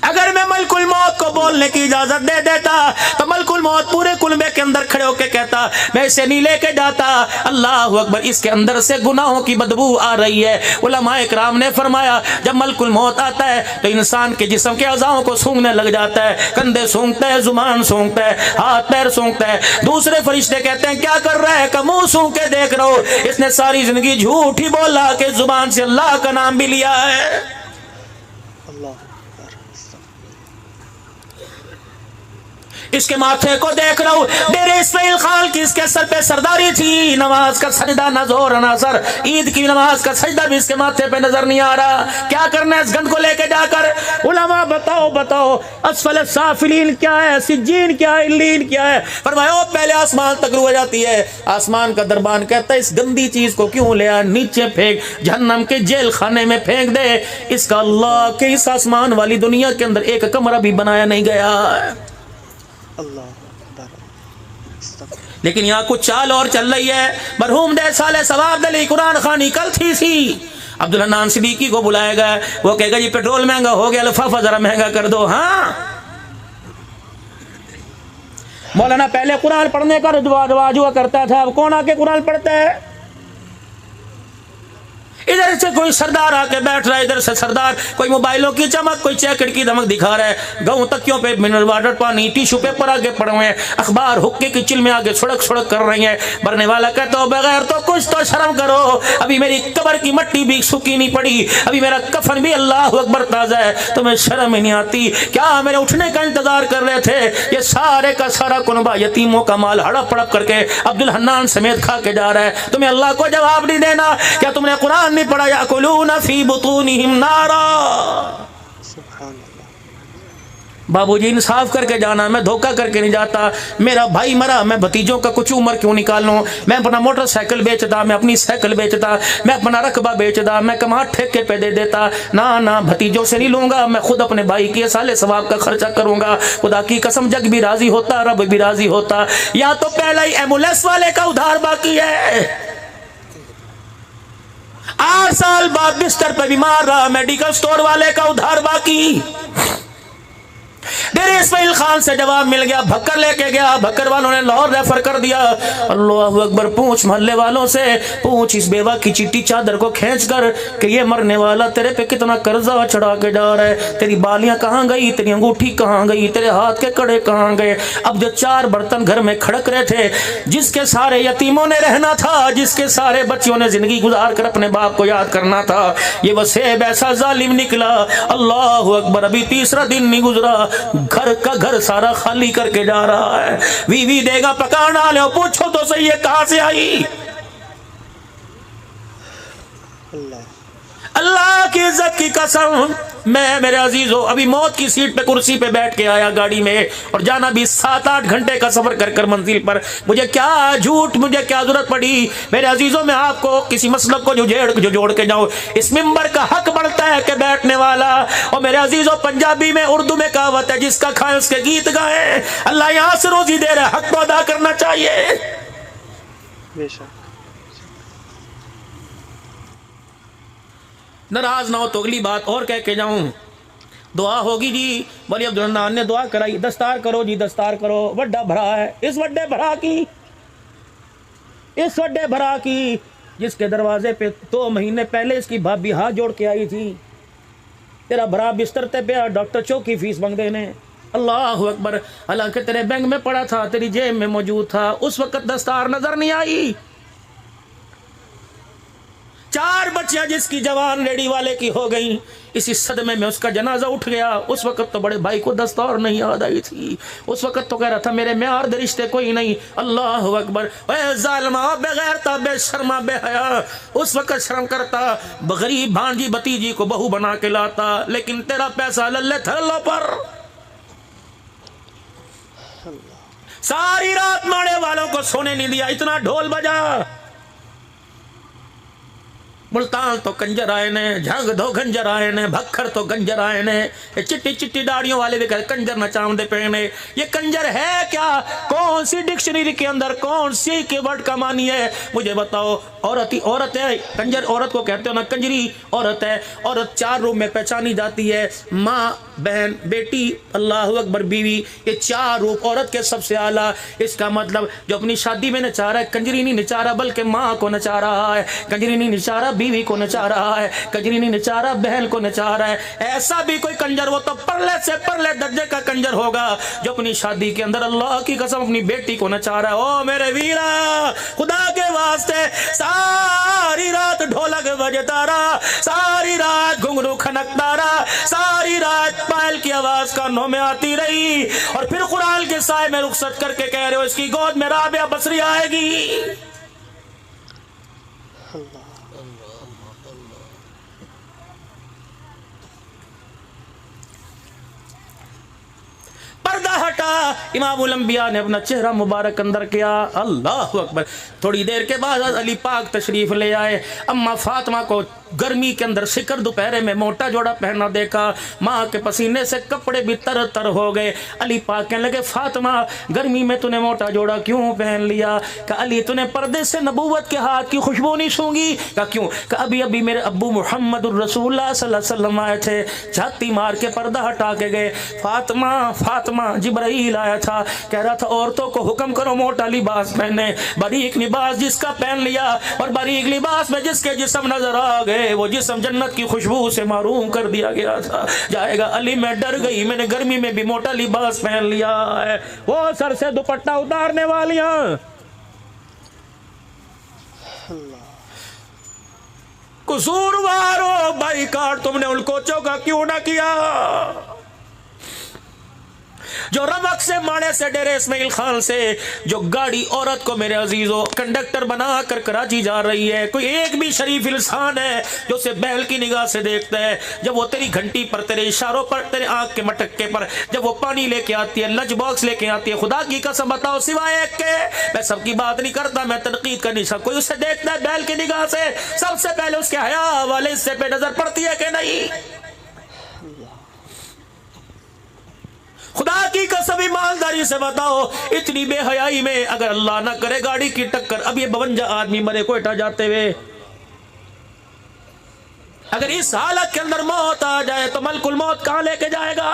अगर मैं मलकुल मौत को बोलने की इजाजत दे देता तो मलकुल मौत पूरे कुलबे के अंदर खड़े होकर कहता मैं इसे नहीं लेके जाता। अल्लाह अकबर, इसके अंदर से गुनाहों की बदबू आ रही है। उलमाए किराम ने फरमाया जब मलकुल मौत आता है तो इंसान के जिस्म के अज़ाओं को सूंघने लग जाता है। कंधे सूंघता है, जुबान सूंघता है, हाथ पैर सूंघता है। दूसरे फरिश्ते कहते हैं क्या कर रहा है? का मुंह सूंघ के देख रहा हो, इसने सारी जिंदगी झूठ ही बोला कि जुबान से अल्लाह का नाम भी लिया है। इसके माथे को देख रहा हूँ, डेरे इस्माइल खान की इसके सर पे सरदारी थी, नमाज का सजदा न जोर न असर, ईद की नमाज का सजदा भी इसके माथे पे नजर नहीं आ रहा। क्या करना है इस गंद को लेके जाकर? उलमा बताओ बताओ, असफल साफिलीन क्या है, सिज्जीन क्या है, इल्लीन क्या है? फरमाया पहले आसमान तक रुक जाती है। आसमान का दरबान कहता है इस गंदी चीज को क्यों ले आ, नीचे फेंक, जहन्नम के जेल खाने में फेंक दे। इसका अल्लाह के इस आसमान वाली दुनिया के अंदर एक कमरा भी बनाया नहीं गया। लेकिन यहाँ कुछ चाल और चल रही है। मरहूम दे साले सवाब अली कुरान खानी कल थी सी अब्दुल हन्नान सिद्दीकी को बुलाया गया। वो कहेगा जी पेट्रोल महंगा हो गया, लिफाफा जरा महंगा कर दो। हाँ, मौलाना पहले कुरान पढ़ने का रिवाज हुआ करता था, अब कौन आके कुरान पढ़ता है? इधर से कोई सरदार आके बैठ रहा है, इधर से सरदार कोई मोबाइलों की चमक, कोई जैकेट की धमक दिखा रहा है। गऊ तकियों पे मिनरल वाटर, पानी, टिश्यू पेपर आगे पड़े हुए हैं, अखबार हुक्के की चिल में आगे छुड़क छुड़क कर रही है। मरने वाला कहता हो बगैर तो कुछ तो शर्म करो, अभी मेरी कब्र की मट्टी भी सूखी नहीं पड़ी, अभी मेरा कफन भी अल्लाह अकबर ताजा है, तुम्हें शर्म ही नहीं आती क्या? मेरे उठने का इंतजार कर रहे थे। ये सारे का सारा कुनबा यतीमों का माल हड़प हड़प करके अब्दुल हन्नान समेत खा के जा रहा है। तुम्हें अल्लाह को जवाब नहीं देना? क्या तुमने कुरान नहीं पढ़ा? याकुलूना फी बुतूनिहिम नारा। बाबूजी इंसाफ करके जाना, मैं धोखा करके नहीं जाता। मेरा भाई मरा, मैं भतीजों का कुछ उम्र क्यों निकाल लूं? मैं अपना मोटरसाइकिल बेचता, मैं अपनी साइकिल बेचता, मैं अपना रकबा बेचता, मैं कमा ठेके पे दे देता। ना ना, भतीजों से नहीं लूंगा, मैं खुद अपने भाई के साले सवाब का खर्चा करूंगा। खुदा की कसम, जग भी राजी होता, रब भी राजी होता। या तो पहला ही एम्बुलेंस वाले का उधार बाकी है, 8 साल बाद बिस्तर पर बीमार रहा, मेडिकल स्टोर वाले का उधार बाकी। डेरे इस्माइल खान से जवाब मिल गया, भक्कर लेके गया, भक्कर वालों ने लाहौर रेफर कर दिया। अल्लाह अकबर, पूछ मोहल्ले वालों से, पूछ इस बेवा की चिट्टी चादर को खींच कर कि ये मरने वाला तेरे पे कितना कर्जा चढ़ा के जा रहा है, तेरी बालियां कहाँ गई, तेरी अंगूठी कहाँ गई, तेरे हाथ के कड़े कहाँ गए। अब जो 4 बर्तन घर में खड़क रहे थे, जिसके सारे यतीमों ने रहना था, जिसके सारे बच्चों ने जिंदगी गुजार कर अपने बाप को याद करना था, ये वसेब ऐसा जालिम निकला। अल्लाह अकबर, अभी 3रा दिन नहीं गुजरा, घर का घर सारा खाली करके जा रहा है। बीवी देगा पकाना ले, पूछो तो सही है कहां से आई? अल्लाह की इज्जत की कसम, मैं मेरे अजीजों अभी मौत की सीट पे कुर्सी पे बैठ के आया गाड़ी में, और जाना भी 7-8 घंटे का सफर कर कर मंजिल पर। मुझे क्या झूठ, मुझे क्या जरूरत पड़ी? मेरे अजीजों, में आपको किसी मसलक को जोड़ के जाऊं, इस मिंबर का हक बढ़ता है कि बैठने वाला। और मेरे अजीजों, पंजाबी में उर्दू में कहावत है, जिसका खाए उसके गीत गाए। अल्लाह यहां से रोजी दे रहा है, हक तो अदा करना चाहिए। बेशक नाराज ना हो तो अगली बात और कह के जाऊं। दुआ होगी जी, बोली अब्दुल हन्नान ने दुआ कराई, दस्तार करो जी, दस्तार करो। वड्डा भरा है, इस वड्डे भरा की जिसके दरवाजे पे 2 महीने पहले इसकी भाभी हाथ जोड़ के आई थी, तेरा भरा बिस्तर ते पे डॉक्टर चौक की फीस मांग देने। अल्लाह अकबर, हालांकि तेरे बैंक में पड़ा था, तेरी जेब में मौजूद था, उस वक्त दस्तार नजर नहीं आई। 4 बच्चियां जिसकी जवान रेडी वाले की हो गई, इसी सदमे में उसका जनाजा उठ गया। उस वक्त तो बड़े भाई को दस्तार नहीं याद आई थी, उस वक्त तो कह रहा था मेरे म्यार दे रिश्ते कोई नहीं। अल्लाह अकबर, जालिमा, बेगैरता, बेशर्मा, बेहया, उस वक्त शर्म करता, गरीब भांजी भतीजी को बहू बना के लाता, लेकिन तेरा पैसा लल्ले थल्लो पर। सारी रात माड़े वालों को सोने नहीं दिया, इतना ढोल बजा। मुल्तान तो कंजर आए ने, झंग दो कंजर आए ने, भक्खर तो कंजर आए ने, ये चिट्टी चिट्टी दाढ़ियों वाले भी कंजर नचामदे पहने। ये कंजर है क्या? कौन सी डिक्शनरी के अंदर कौन सी के वर्ड का मानी है? मुझे बताओ। औरत ही औरत है, कंजर औरत को कहते हो ना, कंजरी औरत है। औरत 4 रूप में पहचानी जाती है, माँ, बहन, बेटी, अल्लाह अकबर, बीवी। ये 4 रूप औरत के सबसे आला। इसका मतलब जो अपनी शादी में नचा रहा है, कंजरी नहीं नचा रहा बल्कि माँ को नचा रहा है, कंजरी नहीं नचा रहा बीवी को नचा रहा है, कंजरी नहीं नचा रहा बहन को नचा रहा है। ऐसा भी कोई कंजर वो तो परले से परले दर्जे का कंजर होगा जो अपनी शादी के अंदर अल्लाह की कसम अपनी बेटी को नचा रहा है। ओ मेरे वीरा, खुदा के वास्ते सारी रात ढोलक बजता रहा, सारी रात घुंघरू खनकता रहा, सारी रात पायल की आवाज कानों में आती रही, और फिर कुरान के साए में रुखसत करके कह रहे हो इसकी गोद में राबिया बसरी आएगी। पर्दा हटा, इमामुल अंबिया ने अपना चेहरा मुबारक अंदर किया। अल्लाह अकबर। थोड़ी देर के बाद अली पाक तशरीफ ले आए। अम्मा फातिमा को गर्मी के अंदर शिकर दोपहरे में मोटा जोड़ा पहना देखा, माँ के पसीने से कपड़े भी तर तर हो गए। अली पाक कहने लगे फातिमा, गर्मी में तूने मोटा जोड़ा क्यों पहन लिया? कहा अली तूने पर्दे से नबूवत के हाथ की खुशबू नहीं सूंघी? कहा क्यों? कहा अभी अभी मेरे अब्बू मुहम्मदुर रसूलुल्लाह सल्लल्लाहु अलैहि वसल्लम आए थे, छाती मार के पर्दा हटा के गए। फातिमा फातिमा, जिब्राइल आया था, कह रहा था औरतों को हुक्म करो मोटा लिबास पहने। बारीक लिबास जिसका पहन लिया और बारीक लिबास में जिसके जिस्म नजर आ गए, वो जिस्म जन्नत की खुशबू से मारूम कर दिया गया था जाएगा। अली मैं डर गई, मैंने गर्मी में भी मोटा लिबास पहन लिया है। वो सर से दुपट्टा उतारने वालियां, कसूरवारों, बाइकाट तुमने उल्कोचों का क्यों ना किया? जो रमक से माने से डेरे इस्माइल खान से जो गाड़ी औरत को मेरे अजीजों कंडक्टर बना कर कराची जा रही है, कोई एक भी शरीफ इंसान है जो उसे बैल की निगाह से देखता है? जब वो तेरी घंटी पर, तेरे इशारों पर, तेरे आंख के मटक्के पर जब वो पानी लेके आती है, लंच बॉक्स लेके आती है, खुदा की कसम बताओ सिवाय एक के, मैं सबकी बात नहीं करता, मैं तनकीद का निशा, कोई उसे देखता है बैल की निगाह से, सबसे पहले उसके हया वाले हिस्से पे नजर पड़ती है कि नहीं? खुदा की कसम ईमानदारी से बताओ, इतनी बेहयाई में अगर अल्लाह ना करे गाड़ी की टक्कर, अब ये 52 आदमी मरे कोयटा जाते हुए, अगर इस हालत के अंदर मौत आ जाए तो मलकुल मौत कहां लेके जाएगा?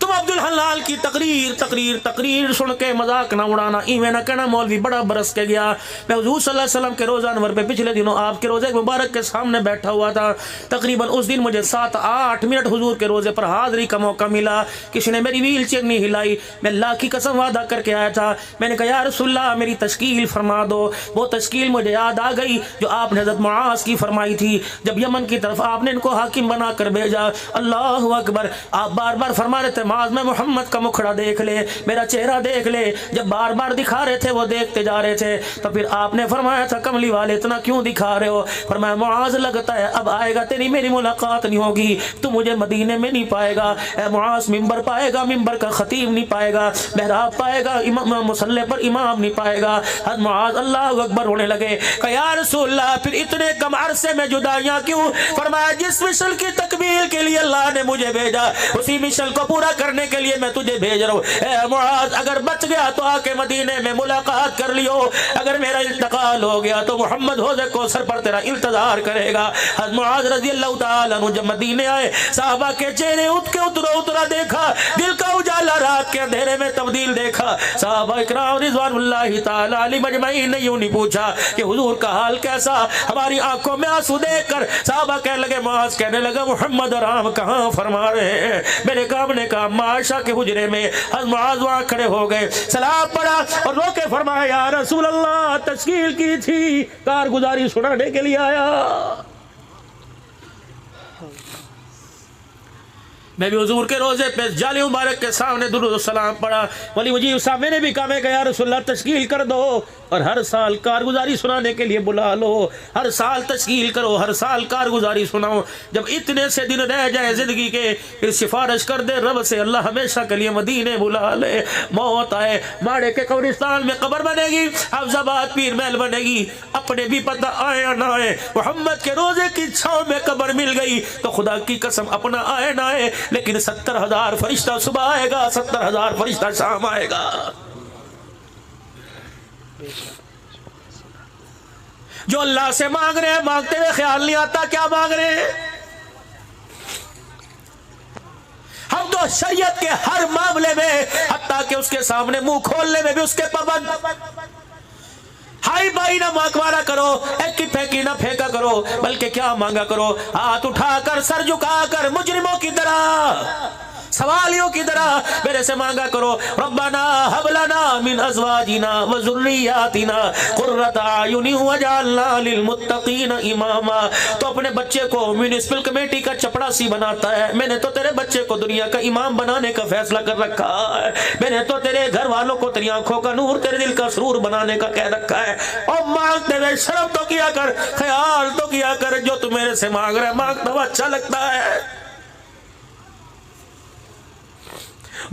तुम अब्दुल हलाल की तकरीर सुन के मजाक ना उड़ाना, इवें ना कहना मौलवी बड़ा बरस के गया। मैं हुजूर सल्लल्लाहु अलैहि वसल्लम के रोज़ा अनवर पे पिछले दिनों आपके रोज़े मुबारक के सामने बैठा हुआ था। तकरीबन उस दिन मुझे 7-8 मिनट हुजूर के रोज़े पर हाजिरी का मौका मिला। किसी ने मेरी व्हील चेयर नहीं हिलाई, मैं अल्लाह की कसम वादा करके आया था। मैंने कहा या रसूलल्लाह मेरी तश्कील फरमा दो। वो तश्कील मुझे याद आ गई जो आपने हज़रत मुआज़ की फरमाई थी जब यमन की तरफ आपने इनको हाकिम बना कर भेजा। अल्लाह अकबर। आप बार बार फरमा रहे थे माज में मोहम्मद का मुखड़ा देख ले, मेरा चेहरा देख ले। जब बार बार दिखा रहे थे वो देखते जा रहे थे, तो फिर आपने फरमाया था कमली वाले इतना क्यों दिखा रहे हो? फरमाया मुआज लगता है अब आएगा तेरी मेरी मुलाकात नहीं होगी, तू मुझे मदीने में नहीं पाएगा। ए मुआज मिंबर पाएगा, मिंबर का खतीब नहीं पाएगा, महराब पाएगा, इमाम मुसल्ले पर इमाम नहीं पाएगा। हज़रत मुआज अल्लाह अकबर होने लगे। कहा या रसूलल्लाह फिर इतने कम अरसे में जुदाइयां क्यों? फरमाया जिस मिशन की तकमील के लिए अल्लाह ने मुझे भेजा उसी मिशन को पूरा करने के लिए मैं तुझे भेज रहा हूँ। मुआज अगर बच गया तो आके मदीने में मुलाकात कर लियो, अगर मेरा इंतकाल हो गया तो मोहम्मद होज़े कौसर पर तेरा इंतजार करेगा। हज़रत मुआज रज़ी अल्लाह तआला अन्हु जब मदीने आए, साहबा के चेहरे उतरा देखा, दिल का उजाला रात के अंधेरे में तब्दील देखा। साहबा इकराम रिज़वानुल्लाहि तआला अलैहिम अजमईन ने यूं नहीं पूछा कि हुजूर का हाल कैसा, हमारी आंखों में आंसू देखकर साहबा कहने लगे, मुआज कहने लगा मोहम्मद आराम कहाँ फरमा रहे हैं? मेरे काम ने कहा माशा के हुजरे में। हज़रत मुआज वहां खड़े हो गए, सलाम पढ़ा और रोके फरमाया या रसूल अल्लाह तश्कील की थी, कारगुजारी सुनाने के लिए आया। मैं भी हुजूर के रोजे पे जाली मुबारक के सामने दुरूद सलाम पढ़ा। वली मुजीब साहब मैंने भी कहा, मैं यार रसूलुल्लाह तश्कील कर दो और हर साल कारगुजारी सुनाने के लिए बुला लो, हर साल तश्कील करो, हर साल कारगुजारी सुनाओ। जब इतने से दिन रह जाए जिंदगी के, फिर सिफारिश कर दे रब से, अल्लाह हमेशा के लिए मदीने बुला ले। मौत आए, माड़े के कब्रिस्तान में कब्र बनेगी, अफजाबाद पीर महल बनेगी, अपने भी पता आए या ना आए, मोहम्मद के रोजे की छांव में कब्र मिल गई तो खुदा की कसम अपना आए ना आए, लेकिन 70,000 फरिश्ता सुबह आएगा, 70,000 फरिश्ता शाम आएगा। जो अल्लाह से मांग रहे हैं, मांगते हुए ख्याल नहीं आता क्या मांग रहे हैं। हम तो शरीयत के हर मामले में, हत्ता कि उसके सामने मुंह खोलने में भी उसके पाबंद। हाई बाई ना मांगवारा करो, एक की फेंकी ना फेंका करो, बल्कि क्या मांगा करो, हाथ उठाकर सर झुकाकर मुजरिमों की तरह, सवालियों की तरह मेरे से मांगा करो। रब्बना हब लना मिन अज़वाजिना व ज़ुर्रिय्यातिना क़ुर्रता अयुनि वजअलना लिलमुत्तक़ीना इमामा। तो अपने बच्चे को म्युनिसिपल कमेटी का चपड़ासी बनाता है, मैंने तो तेरे बच्चे को दुनिया का इमाम बनाने का फैसला कर रखा है, मैंने तो तेरे घर वालों को तेरी आंखों का नूर, तेरे दिल का सुरूर बनाने का कह रखा है। और मांगते हुए शर्म तो किया कर, ख्याल तो किया कर, जो तू मेरे से मांग रहा है मांगना हुआ अच्छा लगता है।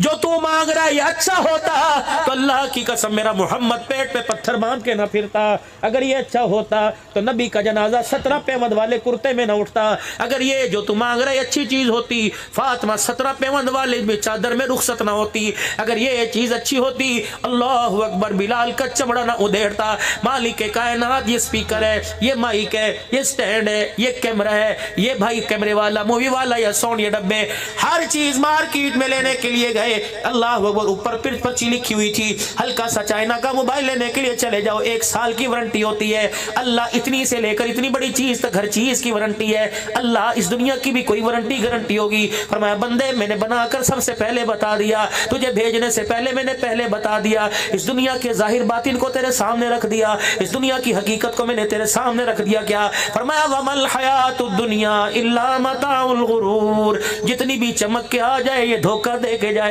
जो तू मांग रहा है ये अच्छा होता तो अल्लाह की कसम मेरा मोहम्मद पेट पे पत्थर बांध के ना फिरता। अगर ये अच्छा होता तो नबी का जनाजा 17 पेवंद वाले कुर्ते में ना उठता। अगर ये जो तू मांग रहा है अच्छी चीज होती, फातिमा 17 पेवंद वाले चादर में रुखसत ना होती। अगर ये चीज अच्छी होती, अल्लाह अकबर, बिलाल का चमड़ा ना उधेड़ता। मालिक के कायनात, ये स्पीकर है, ये माइक है, ये स्टैंड है, ये कैमरा है, ये भाई कैमरे वाला, मूवी वाला या साउंड, ये डब्बे, हर चीज मार्केट में लेने के लिए गए, अल्लाह ऊपर पर्ची लिखी हुई थी, हल्का सा चाइना का मोबाइल लेने के लिए चले जाओ, 1 साल की वारंटी होती है। अल्लाह इतनी से लेकर इतनी बड़ी चीज तक हर चीज की वारंटी है। अल्लाह इस दुनिया की भी कोई वारंटी गारंटी होगी। फरमाया बंदे मैंने बनाकर सबसे पहले बता दिया, तुझे भेजने से पहले मैंने पहले बता दिया, इस दुनिया के जाहिर बातिन को तेरे सामने रख दिया, इस दुनिया की हकीकत को मैंने तेरे सामने रख दिया। क्या फरमाया, वमल हयातुद दुनिया इल्ला मताउल गुरूर, जितनी भी चमक के आ जाए ये धोखा दे के जाएगी।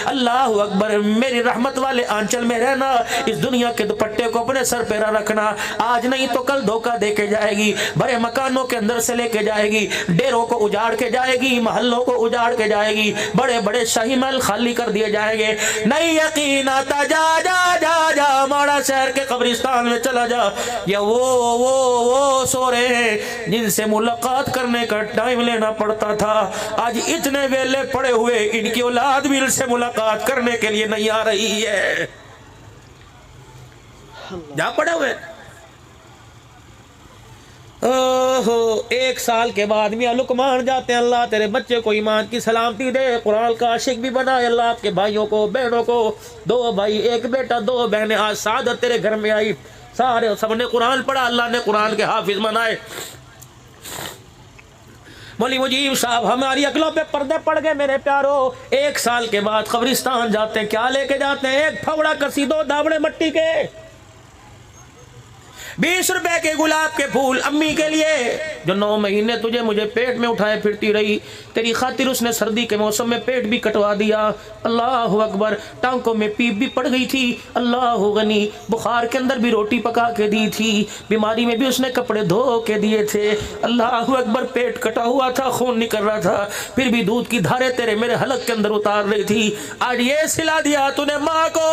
अल्लाह अकबर, मेरी रहमत वाले आंचल में रहना, इस दुनिया के दुपट्टे को अपने सर पे रखना, आज नहीं तो कल धोखा दे के जाएगी। बड़े मकानों के अंदर से लेके जाएगी, डेरों को उजाड़ के जाएगी, महलों को उजाड़ के जाएगी, बड़े बड़े शाही महल खाली कर दिए जाएंगे। नहीं यकीन आता, जा जा जा जा माड़ा शहर के कब्रिस्तान में चला जा, या वो सो रहे हैं जिनसे मुलाकात करने का टाइम लेना पड़ता था, आज इतने वेले पड़े हुए इनकी औलाद भी से मुलाकात करने के लिए नहीं आ रही है। जा पड़े हुए। ओहो, 1 साल के बाद मियां लुकमान जाते हैं, अल्लाह तेरे बच्चे को ईमान की सलामती दे, कुरान का आशिक भी बनाए। अल्लाह आपके भाइयों को, बहनों को, 2 भाई 1 बेटा 2 बहनें, आज सादत तेरे घर में आई, सारे सबने कुरान पढ़ा, अल्लाह ने कुरान के हाफिज बनाए। मौलवी मुजीब साहब हमारी अकलों पे पर्दे पड़ गए मेरे प्यारो। 1 साल के बाद कब्रिस्तान जाते हैं, क्या लेके जाते हैं? 1 फवड़ा कसी 2 दावड़े मट्टी के, 20 रुपए के गुलाब के फूल अम्मी के लिए, जो 9 महीने तुझे मुझे पेट में उठाए फिरती रही, तेरी खातिर उसने सर्दी के मौसम में पेट भी कटवा दिया। अल्लाह अकबर, टांकों में पीप भी पड़ गई थी, अल्लाह गनी, बुखार के अंदर भी रोटी पका के दी थी, बीमारी में भी उसने कपड़े धो के दिए थे। अल्लाह अकबर, पेट कटा हुआ था, खून निकल रहा था, फिर भी दूध की धारें तेरे मेरे हलक के अंदर उतार रही थी। आज ये सिला दिया तूने माँ को।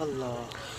अल्लाह,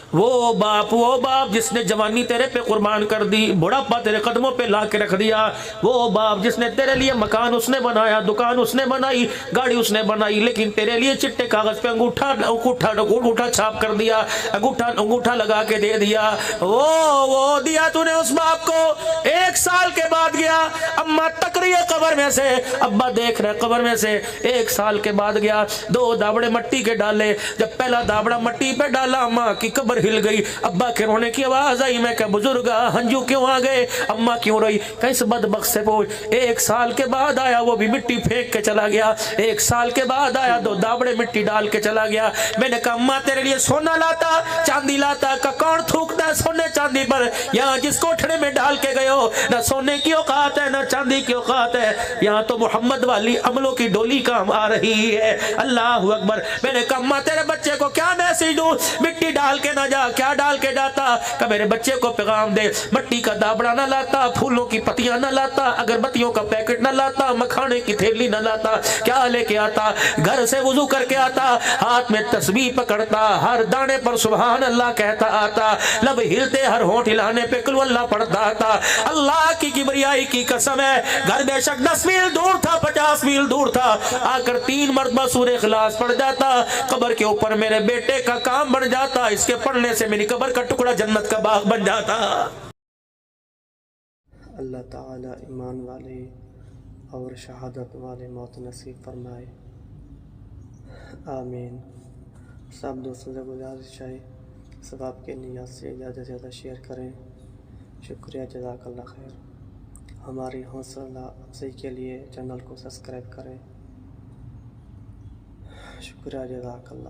वो बाप जिसने जवानी तेरे पे कुर्बान कर दी, बुढ़ापा तेरे कदमों पे ला के रख दिया, वो बाप जिसने तेरे लिए मकान उसने बनाया, दुकान उसने बनाई, गाड़ी उसने बनाई, लेकिन तेरे लिए चिट्टे कागज पे अंगूठा छाप कर दिया, अंगूठा लगा के दे दिया। वो दिया तूने उस बाप को। 1 साल के बाद गया, अम्मा तक रही है कब्र में से, अब्बा देख रहे कब्र में से। 1 साल के बाद गया, 2 दावड़े मट्टी के डाले, जब पहला दावड़ा मट्टी पे डाला, अम्मा की कब्र कमर हिल गई। अब्बा के रोने की आवाज आई। मैं क्या बुजुर्गा हंजू क्यों आ गए, अम्मा क्यों रही? कैसे बदबख्त से पूछ। 1 साल के बाद आया, वो भी मिट्टी फेंक के चला गया। 1 साल के बाद आया, 2 दाबड़े मिट्टी डाल के चला गया। मैंने कहा अम्मा तेरे लिए सोना लाता, चांदी लाता, का कौन थूकता है सोने चांदी पर? यहाँ जिस कोठड़े में डाल के गए हो, ना सोने की औकात है ना चांदी की औकात है। यहाँ तो मोहम्मद वाली अमलों की डोली काम आ रही है। अल्लाह अकबर। मैंने कहा अम्मा तेरे बच्चे को क्या मैसेज दूं, मिट्टी डाल के ना जा। क्या डाल के जाता? का मेरे बच्चे को पैगाम दे, मट्टी का दाबड़ा ना लाता, फूलों की पत्तियां ना लाता, अगरबत्तियों का पैकेट ना लाता, मखाने की थैली ना लाता। क्या लेके आता? घर से वुजू करके आता, हाथ में तस्बीह पकड़ता, हर दाने पर सुभान अल्लाह कहता आता, लब हिलते हर होंठ हिलाने पे कुल अल्लाह पढ़ता आता। अल्लाह की किबरियाई की कसम है, घर बेशक 10 मील दूर था, 50 मील दूर था, आकर 3 मरतबा सूरह इखलास पढ़ जाता, कब्र के ऊपर मेरे बेटे का काम बन जाता। इसके पढ़ने से मेरी कब्र का टुकड़ा जन्नत का बाग बन जाता। अल्लाह ताला ईमान वाले और शहादत वाले मौत नसीब फरमाए, आमीन। सब दोस्तों से गुजारिश है, सवाब के नियत से ज़्यादा से ज़्यादा शेयर करें। शुक्रिया, जज़ाकल्लाह खैर। हमारी हौसला अफजाई के लिए चैनल को सब्सक्राइब करें। शुक्रिया, जज़ाकल्लाह।